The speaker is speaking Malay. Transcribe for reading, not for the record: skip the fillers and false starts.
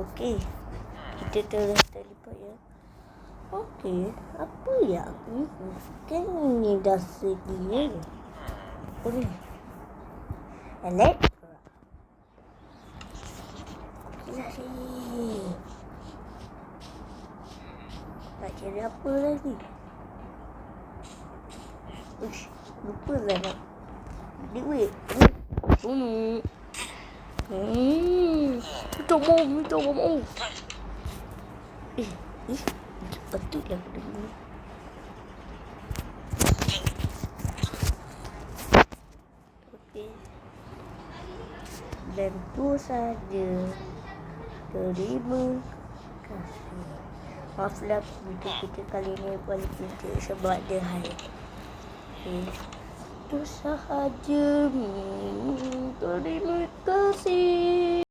Okey. Kita terlipat ya. Okey. Apa yang ni? Kan ni dah sedia. Apa ni? Elektra. Okey lah ni. Nak cari apa lagi? Uish, lupa lah nak duit. Tunggu. Minta mau. Patutlah aku dengar. Okey. Dan tu saja. Terima kasih. Maaflah video kita kali ni paling penting sebab dia high. Itu sahaja. Terima kasih.